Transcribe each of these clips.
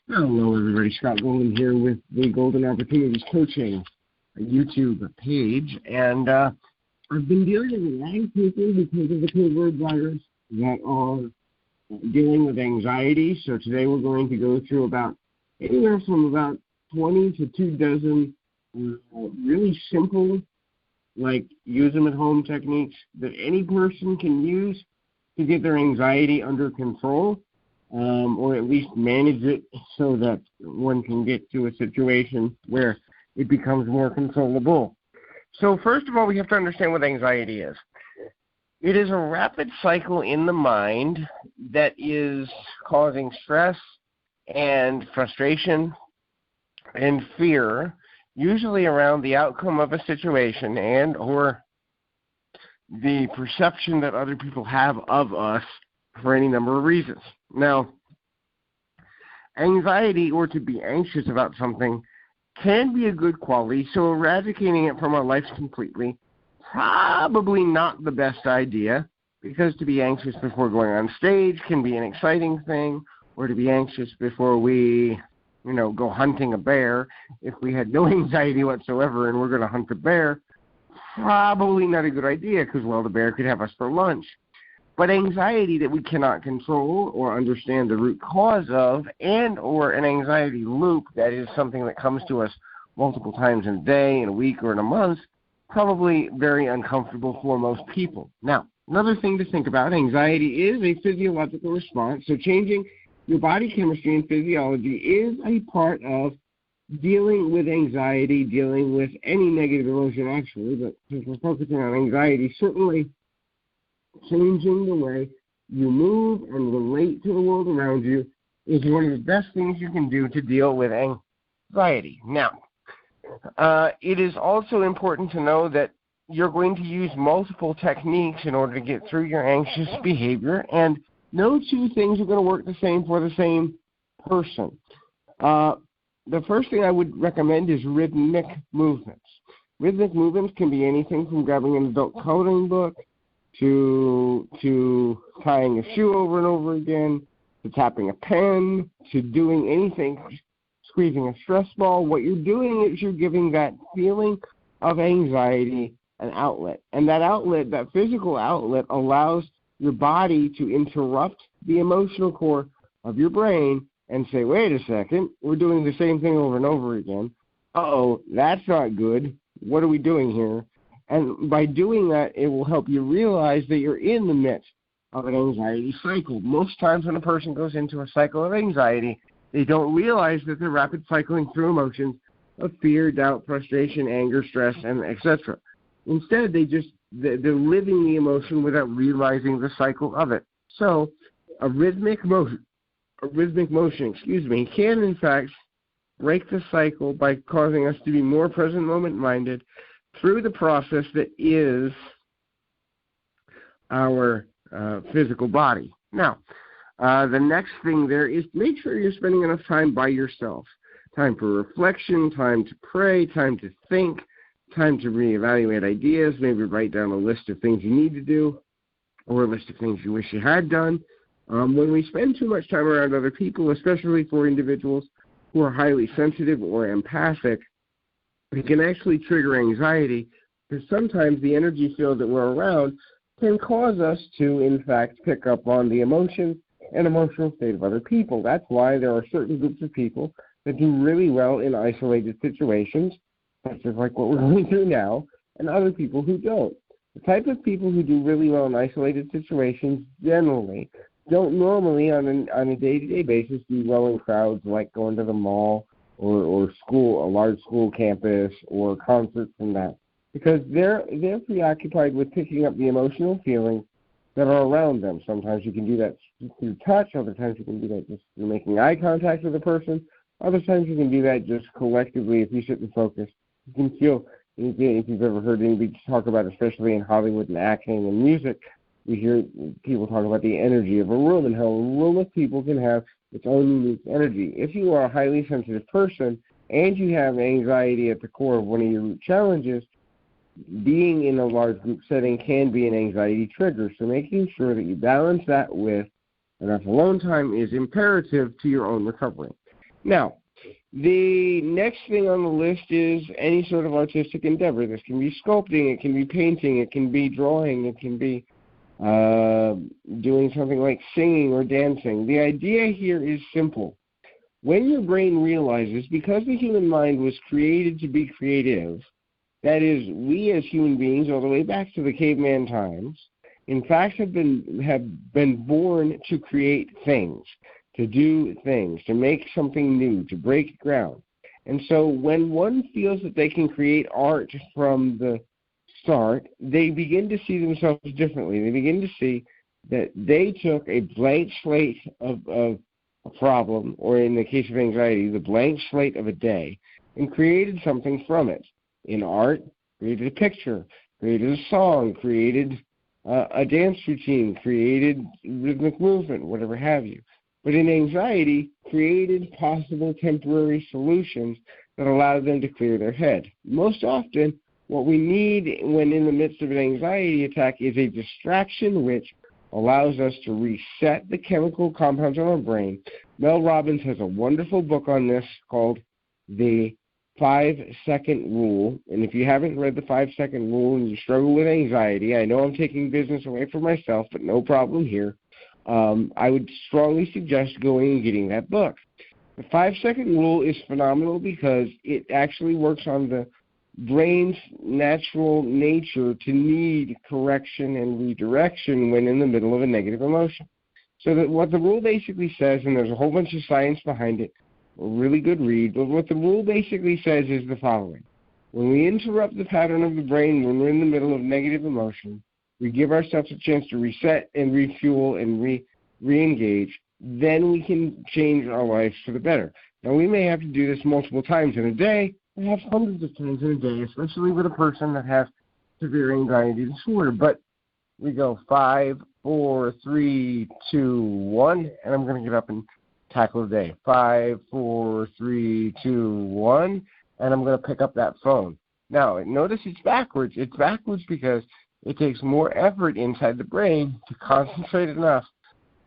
Hello, everybody. Scott Golden here with the Golden Opportunities Coaching YouTube page. And I've been dealing with a lot of people because of the COVID virus that are dealing with anxiety. So today we're going to go through anywhere from about 20 to 24 really simple, like use them at home techniques that any person can use to get their anxiety under control. Or at least manage it so that one can get to a situation where it becomes more controllable. So first of all, we have to understand what anxiety is. It is a rapid cycle in the mind that is causing stress and frustration and fear, usually around the outcome of a situation and or the perception that other people have of us for any number of reasons. Now, anxiety, or to be anxious about something, can be a good quality, so eradicating it from our lives completely, probably not the best idea, because to be anxious before going on stage can be an exciting thing, or to be anxious before we, go hunting a bear, if we had no anxiety whatsoever and we're going to hunt a bear, probably not a good idea, because, the bear could have us for lunch. But anxiety that we cannot control or understand the root cause of, and or an anxiety loop that is something that comes to us multiple times in a day, in a week, or in a month, probably very uncomfortable for most people. Now, another thing to think about, anxiety is a physiological response, so changing your body chemistry and physiology is a part of dealing with anxiety, dealing with any negative emotion actually, but since we're focusing on anxiety, certainly changing the way you move and relate to the world around you is one of the best things you can do to deal with anxiety. Now, it is also important to know that you're going to use multiple techniques in order to get through your anxious behavior, and no two things are going to work the same for the same person. The first thing I would recommend is rhythmic movements. Rhythmic movements can be anything from grabbing an adult coloring book to tying a shoe over and over again, to tapping a pen, to doing anything, squeezing a stress ball. What you're doing is you're giving that feeling of anxiety an outlet. And that outlet, that physical outlet, allows your body to interrupt the emotional core of your brain and say, wait a second, we're doing the same thing over and over again. Uh-oh, that's not good. What are we doing here? And by doing that, it will help you realize that you're in the midst of an anxiety cycle. Most times when a person goes into a cycle of anxiety, they don't realize that they're rapid cycling through emotions of fear, doubt, frustration, anger, stress, and etc. Instead, they're living the emotion without realizing the cycle of it. So a rhythmic motion, can in fact break the cycle by causing us to be more present moment-minded through the process that is our physical body. Now, the next thing there is make sure you're spending enough time by yourself. Time for reflection, time to pray, time to think, time to reevaluate ideas, maybe write down a list of things you need to do or a list of things you wish you had done. When we spend too much time around other people, especially for individuals who are highly sensitive or empathic, it can actually trigger anxiety, because sometimes the energy field that we're around can cause us to, in fact, pick up on the emotions and emotional state of other people. That's why there are certain groups of people that do really well in isolated situations, such as like what we're going through now, and other people who don't. The type of people who do really well in isolated situations generally don't normally, on a day-to-day basis, do well in crowds like going to the mall or school, a large school campus, or concerts and that, because they're preoccupied with picking up the emotional feelings that are around them. Sometimes you can do that through touch, other times you can do that just through making eye contact with a person, other times you can do that just collectively if you sit and focus. You can feel, if you've ever heard anybody talk about, especially in Hollywood and acting and music, we hear people talk about the energy of a room and how a room of people can have its own unique energy. If you are a highly sensitive person and you have anxiety at the core of one of your root challenges, being in a large group setting can be an anxiety trigger. So making sure that you balance that with enough alone time is imperative to your own recovery. Now, the next thing on the list is any sort of artistic endeavor. This can be sculpting, it can be painting, it can be drawing, it can be doing something like singing or dancing. The idea here is simple. When your brain realizes, because the human mind was created to be creative, that is, we as human beings, all the way back to the caveman times, in fact have been born to create things, to do things, to make something new, to break ground. And so when one feels that they can create art from the start, they begin to see themselves differently. They begin to see that they took a blank slate of a problem, or in the case of anxiety, the blank slate of a day, and created something from it. In art, created a picture, created a song, created a dance routine, created rhythmic movement, whatever have you. But in anxiety, created possible temporary solutions that allowed them to clear their head. Most often, what we need when in the midst of an anxiety attack is a distraction which allows us to reset the chemical compounds on our brain. Mel Robbins has a wonderful book on this called The 5-Second Rule. And if you haven't read The 5-Second Rule and you struggle with anxiety, I know I'm taking business away from myself, but no problem here. I would strongly suggest going and getting that book. The 5-Second Rule is phenomenal because it actually works on the brain's natural nature to need correction and redirection when in the middle of a negative emotion. So that what the rule basically says, and there's a whole bunch of science behind it, a really good read, but what the rule basically says is the following. When we interrupt the pattern of the brain when we're in the middle of negative emotion, we give ourselves a chance to reset and refuel and re-engage, then we can change our lives for the better. Now, we may have to do this multiple times in a day, perhaps hundreds of times in a day, especially with a person that has severe anxiety disorder. But we go 5, 4, 3, 2, 1, and I'm going to get up and tackle the day. 5, 4, 3, 2, 1, and I'm going to pick up that phone. Now, notice it's backwards. It's backwards because it takes more effort inside the brain to concentrate enough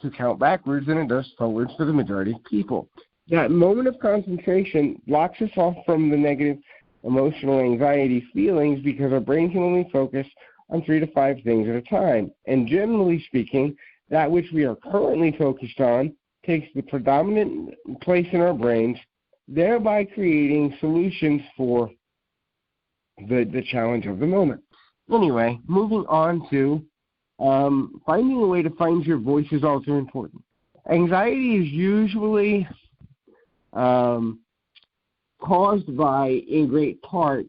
to count backwards than it does forwards for the majority of people. That moment of concentration blocks us off from the negative emotional anxiety feelings because our brain can only focus on 3 to 5 things at a time. And generally speaking, that which we are currently focused on takes the predominant place in our brains, thereby creating solutions for the challenge of the moment. Anyway, moving on to finding a way to find your voice is also important. Anxiety is usually caused by, in great part,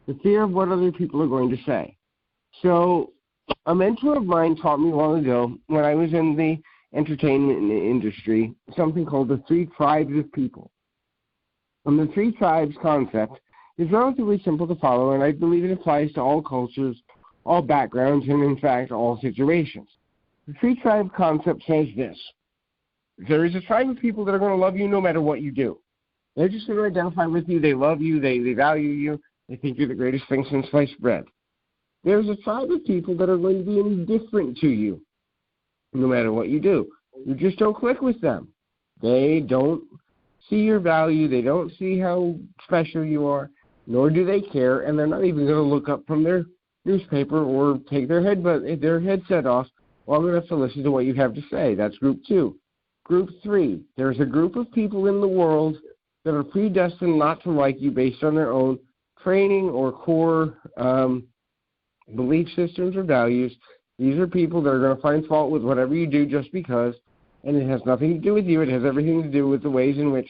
the fear of what other people are going to say. So a mentor of mine taught me long ago when I was in the entertainment industry something called the 3 tribes of people. And the 3 tribes concept is relatively simple to follow, and I believe it applies to all cultures, all backgrounds, and in fact all situations. The 3 tribe concept says this. There is a tribe of people that are going to love you no matter what you do. They're just going to identify with you. They love you. They value you. They think you're the greatest thing since sliced bread. There's a tribe of people that are going to be indifferent to you no matter what you do. You just don't click with them. They don't see your value. They don't see how special you are, nor do they care, and they're not even going to look up from their newspaper or take their headset off long enough to listen to what you have to say. That's group 2. Group 3, there's a group of people in the world that are predestined not to like you based on their own training or core belief systems or values. These are people that are going to find fault with whatever you do just because, and it has nothing to do with you. It has everything to do with the ways in which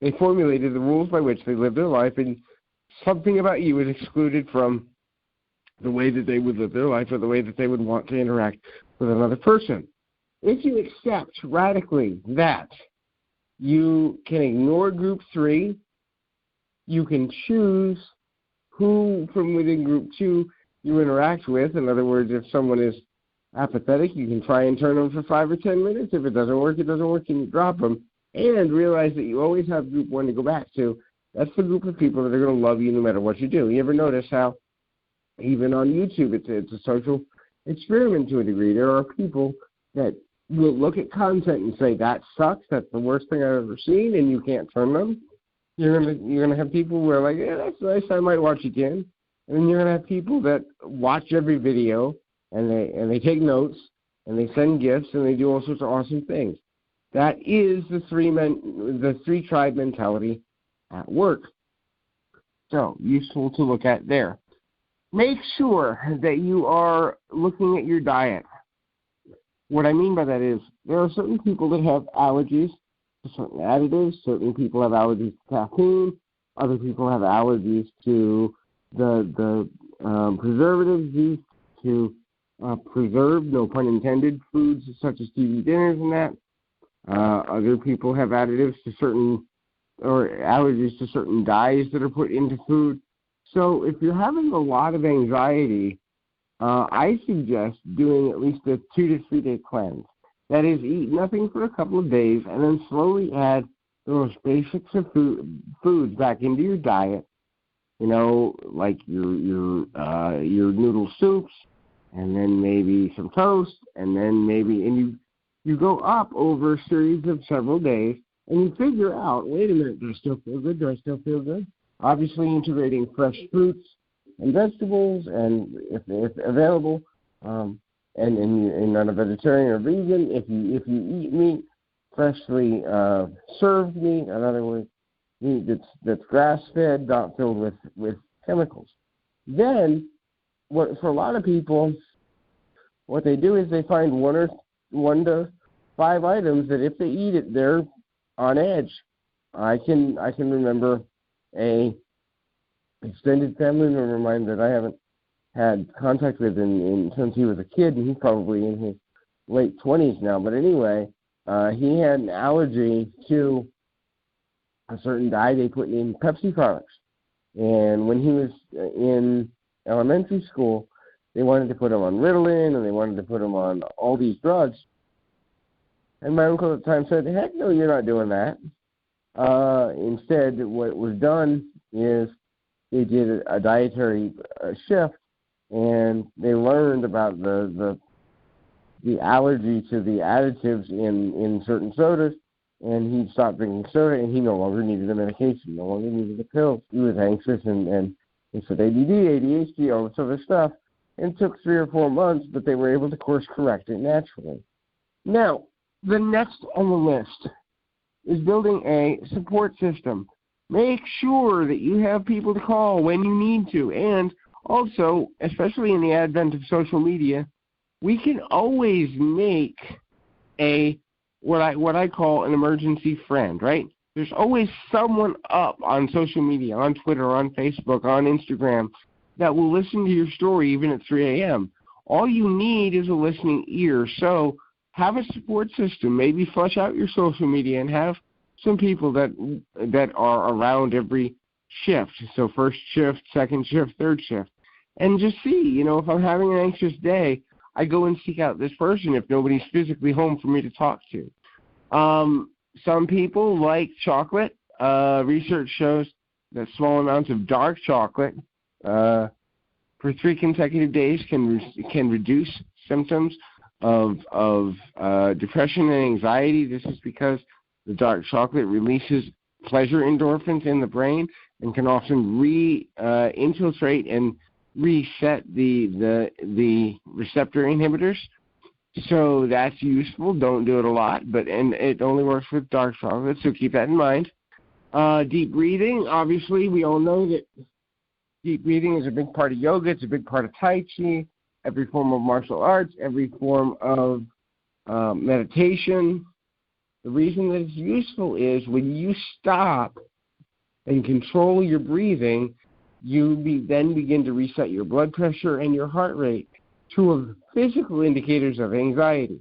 they formulated the rules by which they live their life, and something about you is excluded from the way that they would live their life or the way that they would want to interact with another person. If you accept radically that you can ignore group 3, you can choose who from within group 2 you interact with. In other words, if someone is apathetic, you can try and turn them for 5 or 10 minutes. If it doesn't work, and you drop them. And realize that you always have group 1 to go back to. That's the group of people that are going to love you no matter what you do. You ever notice how even on YouTube it's a social experiment to a degree? There are people that will look at content and say, that sucks, that's the worst thing I've ever seen, and you can't turn them. You're gonna have people who are like, yeah, that's nice, I might watch again. And then you're gonna have people that watch every video and they take notes and they send gifts and they do all sorts of awesome things. That is the three tribe mentality at work. So useful to look at there. Make sure that you are looking at your diet. What I mean by that is there are certain people that have allergies to certain additives. Certain people have allergies to caffeine. Other people have allergies to the preservatives used to preserve, no pun intended, foods such as TV dinners and that. Other people have additives to certain, or allergies to certain dyes that are put into food. So if you're having a lot of anxiety, I suggest doing at least a 2 to 3 day cleanse. That is, eat nothing for a couple of days and then slowly add the most basics of foods back into your diet. You know, like your noodle soups, and then maybe some toast, and then maybe you go up over a series of several days, and you figure out, wait a minute, do I still feel good? Do I still feel good? Obviously, integrating fresh fruits and vegetables, and if available, and you're not a vegetarian or vegan, if you eat meat, freshly served meat, in other words, meat that's grass-fed, not filled with chemicals. Then, for a lot of people, what they do is they find 1 to 5 items that if they eat it, they're on edge. I can remember a extended family member of mine that I haven't had contact with since he was a kid, and he's probably in his late 20s now. But anyway, he had an allergy to a certain dye they put in Pepsi products. And when he was in elementary school, they wanted to put him on Ritalin, and they wanted to put him on all these drugs. And my uncle at the time said, heck no, you're not doing that. Instead, what was done is they did a dietary shift, and they learned about the allergy to the additives in certain sodas, and he stopped drinking soda, and he no longer needed the medication, no longer needed the pills. He was anxious, and he said ADD, ADHD, all this other stuff. And it took 3 or 4 months, but they were able to course correct it naturally. Now, the next on the list is building a support system. Make sure that you have people to call when you need to. And also, especially in the advent of social media, we can always make what I call an emergency friend, right? There's always someone up on social media, on Twitter, on Facebook, on Instagram, that will listen to your story even at 3 a.m. All you need is a listening ear. So have a support system. Maybe flush out your social media and have some people that are around every shift. So first shift, second shift, third shift. And just see, if I'm having an anxious day, I go and seek out this person if nobody's physically home for me to talk to. Some people like chocolate. Research shows that small amounts of dark chocolate for 3 consecutive days can reduce symptoms of depression and anxiety. This is because the dark chocolate releases pleasure endorphins in the brain and can often infiltrate and reset the receptor inhibitors. So that's useful. Don't do it a lot, and it only works with dark chocolate, so keep that in mind. Deep breathing, obviously, we all know that deep breathing is a big part of yoga. It's a big part of Tai Chi, every form of martial arts, every form of meditation. The reason that it's useful is when you stop and control your breathing, you then begin to reset your blood pressure and your heart rate, 2 of the physical indicators of anxiety.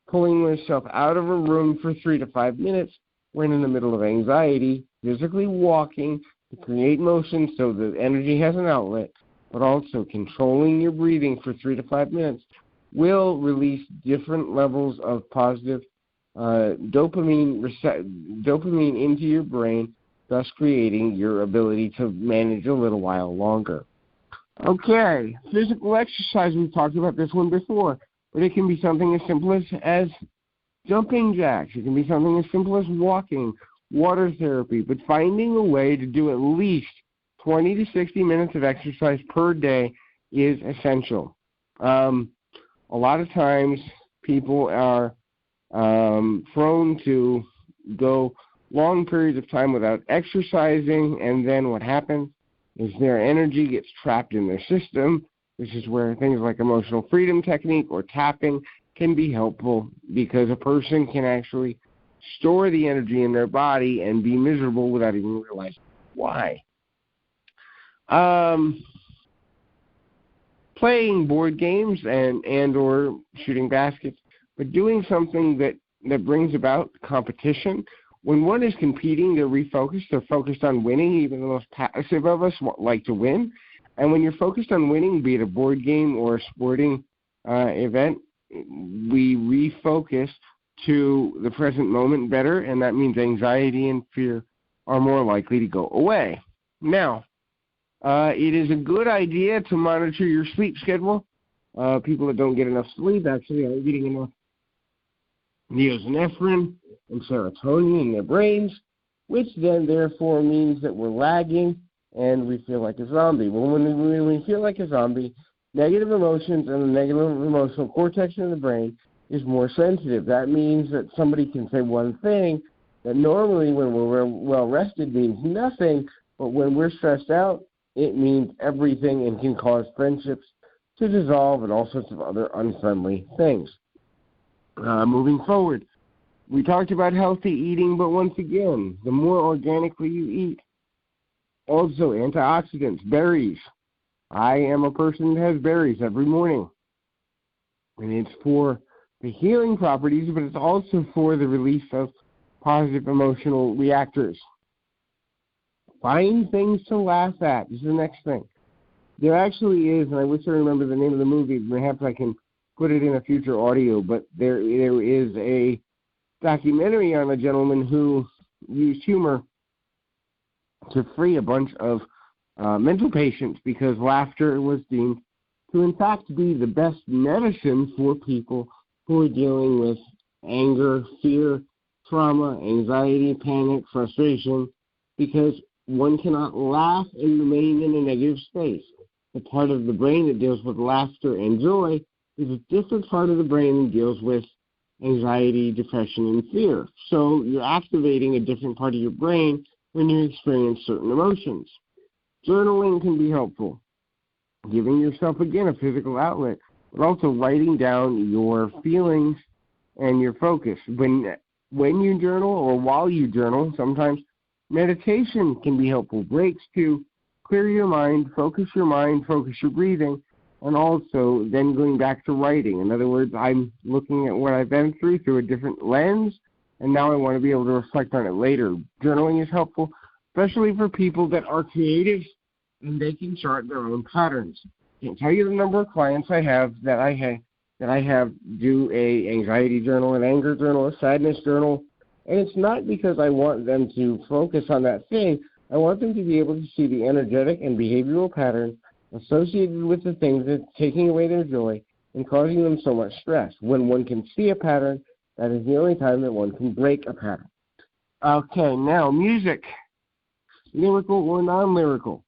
Pulling yourself out of a room for 3 to 5 minutes when in the middle of anxiety, physically walking to create motion so the energy has an outlet, but also controlling your breathing for 3 to 5 minutes will release different levels of positive dopamine into your brain, thus creating your ability to manage a little while longer. Okay, physical exercise, we've talked about this one before. but it can be something as simple as jumping jacks. It can be something as simple as walking, water therapy, but finding a way to do at least 20 to 60 minutes of exercise per day is essential. A lot of times people are prone to go long periods of time without exercising, and then what happens is their energy gets trapped in their system. This is where things like emotional freedom technique or tapping can be helpful, because a person can actually store the energy in their body and be miserable without even realizing why. Playing board games and or shooting baskets, but doing something that brings about competition. When one is competing, they're refocused. They're focused on winning. Even the most passive of us like to win. And when you're focused on winning, be it a board game or a sporting event, we refocus to the present moment better, and that means anxiety and fear are more likely to go away. Now, it is a good idea to monitor your sleep schedule. People that don't get enough sleep actually aren't getting enough norepinephrine and serotonin in their brains, which then therefore means that we're lagging and we feel like a zombie. Well, when we feel like a zombie, negative emotions and the negative emotional cortex in the brain is more sensitive. That means that somebody can say one thing that normally when we're well rested means nothing, but when we're stressed out, it means everything and can cause friendships to dissolve and all sorts of other unfriendly things. Moving forward, we talked about healthy eating, but once again, the more organically you eat, also antioxidants, berries. I am a person that has berries every morning, and it's for the healing properties, but it's also for the release of positive emotional reactors. Find things to laugh at is the next thing. There actually is, and I wish I remember the name of the movie. Perhaps I can put it in a future audio, but there is a documentary on a gentleman who used humor to free a bunch of mental patients because laughter was deemed to in fact be the best medicine for people who are dealing with anger, fear, trauma, anxiety, panic, frustration, because one cannot laugh and remain in a negative space. The part of the brain that deals with laughter and joy is a different part of the brain that deals with anxiety, depression, and fear. So you're activating a different part of your brain when you experience certain emotions. Journaling can be helpful, giving yourself, again, a physical outlet, but also writing down your feelings and your focus. When you journal or while you journal, sometimes meditation can be helpful. Breaks to clear your mind, focus your breathing, and also then going back to writing. In other words, I'm looking at what I've been through a different lens, and now I want to be able to reflect on it later. Journaling is helpful, especially for people that are creative and they can chart their own patterns. I can't tell you the number of clients I have that I have do a anxiety journal, an anger journal, a sadness journal, and it's not because I want them to focus on that thing. I want them to be able to see the energetic and behavioral patterns associated with the things that's taking away their joy and causing them so much stress. When one can see a pattern, that is the only time that one can break a pattern. Okay, now music, lyrical or non-lyrical.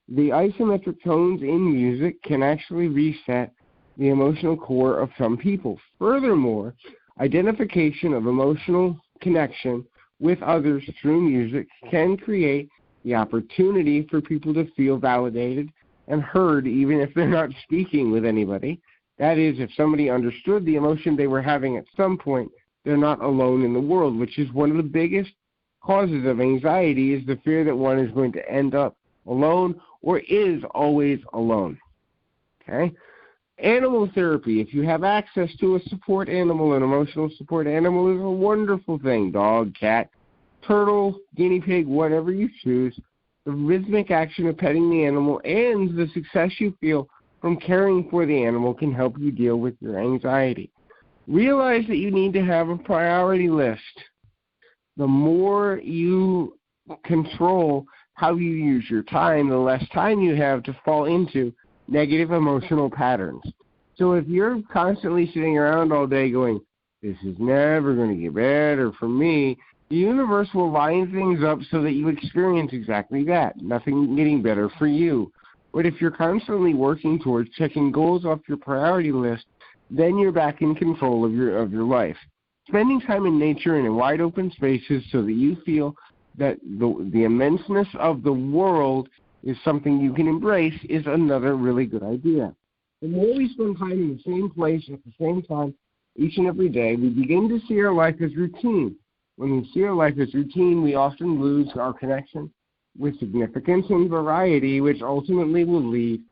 The isometric tones in music can actually reset the emotional core of some people. Furthermore, identification of emotional connection with others through music can create the opportunity for people to feel validated and heard even if they're not speaking with anybody. That is, if somebody understood the emotion they were having at some point, they're not alone in the world, which is one of the biggest causes of anxiety, is the fear that one is going to end up alone or is always alone. Okay? Animal therapy. If you have access to a support animal, an emotional support animal, is a wonderful thing. Dog, cat, turtle, guinea pig, whatever you choose. The rhythmic action of petting the animal and the success you feel from caring for the animal can help you deal with your anxiety. Realize that you need to have a priority list. The more you control how you use your time, the less time you have to fall into negative emotional patterns. So if you're constantly sitting around all day going, this is never going to get better for me, the universe will line things up so that you experience exactly that, nothing getting better for you. But if you're constantly working towards checking goals off your priority list, then you're back in control of your life. Spending time in nature and in wide open spaces so that you feel that the immenseness of the world is something you can embrace is another really good idea. The more we spend time in the same place at the same time each and every day, we begin to see our life as routine. When we see our life as routine, we often lose our connection with significance and variety, which ultimately will lead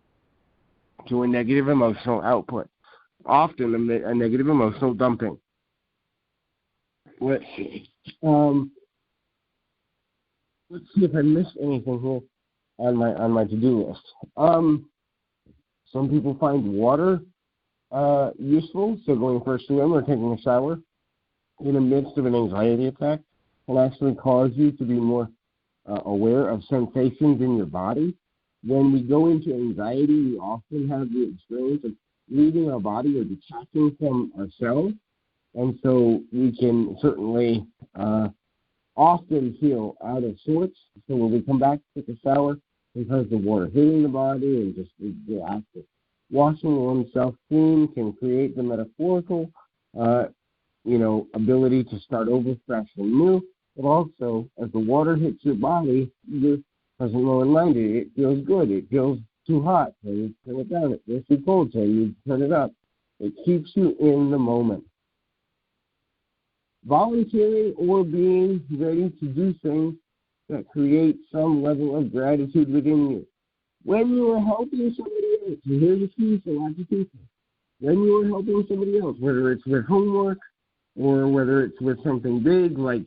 to a negative emotional output, often a negative emotional dumping. Let's see. Let's see if I missed anything here on my to-do list. Some people find water useful, so going for a swim or taking a shower in the midst of an anxiety attack can actually cause you to be more aware of sensations in your body. When we go into anxiety, we often have the experience of leaving our body or detaching from ourselves, and so we can certainly often feel out of sorts. So when we come back to take a shower, because the water hitting the body and just the act of washing oneself clean can create the metaphorical ability to start over fresh and new, but also as the water hits your body, you're present minded. It feels good. It feels too hot, so you turn it down. It feels too cold, so you turn it up. It keeps you in the moment. Volunteering or being ready to do things that create some level of gratitude within you. When you are helping somebody else, and here's a key for lots of people, when you are helping somebody else, whether it's with homework or whether it's with something big like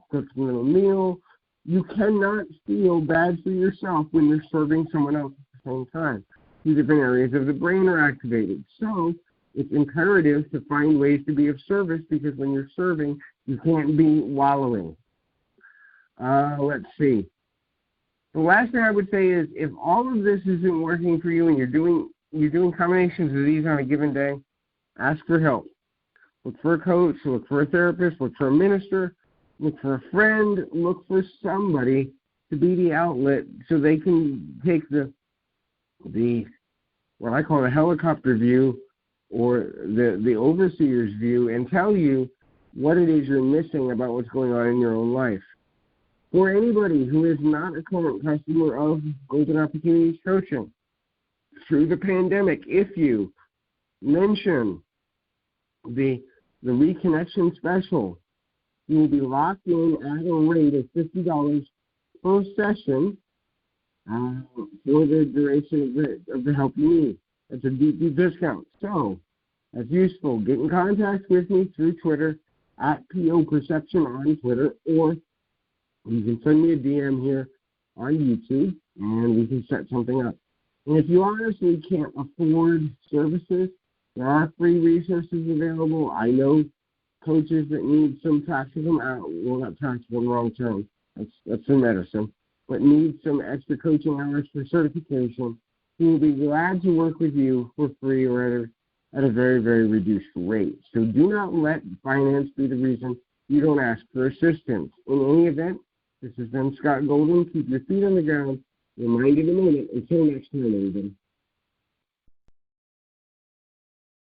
cooking a meal, you cannot feel bad for yourself when you're serving someone else at the same time. Two different areas of the brain are activated. So it's imperative to find ways to be of service, because when you're serving, you can't be wallowing. Let's see. The last thing I would say is, if all of this isn't working for you and you're doing combinations of these on a given day, ask for help. Look for a coach, look for a therapist, look for a minister, look for a friend, look for somebody to be the outlet so they can take the what I call the helicopter view or the overseer's view and tell you what it is you're missing about what's going on in your own life. For anybody who is not a current customer of Golden Opportunities Coaching, through the pandemic, if you mention the Reconnection Special, you will be locked in at a rate of $50 per session for the duration of the help you need. That's a deep discount. So that's useful. Get in contact with me through Twitter at PO Perception on Twitter, or you can send me a DM here on YouTube, and we can set something up. And if you honestly can't afford services, there are free resources available. I know coaches that need some taxable, not taxable, wrong term. That's in medicine, but need some extra coaching hours for certification, who will be glad to work with you for free or at a very, very reduced rate. So do not let finance be the reason you don't ask for assistance. In any event, this has been Scott Golden. Keep your feet on the ground. Reminded a moment. Until next time, everybody.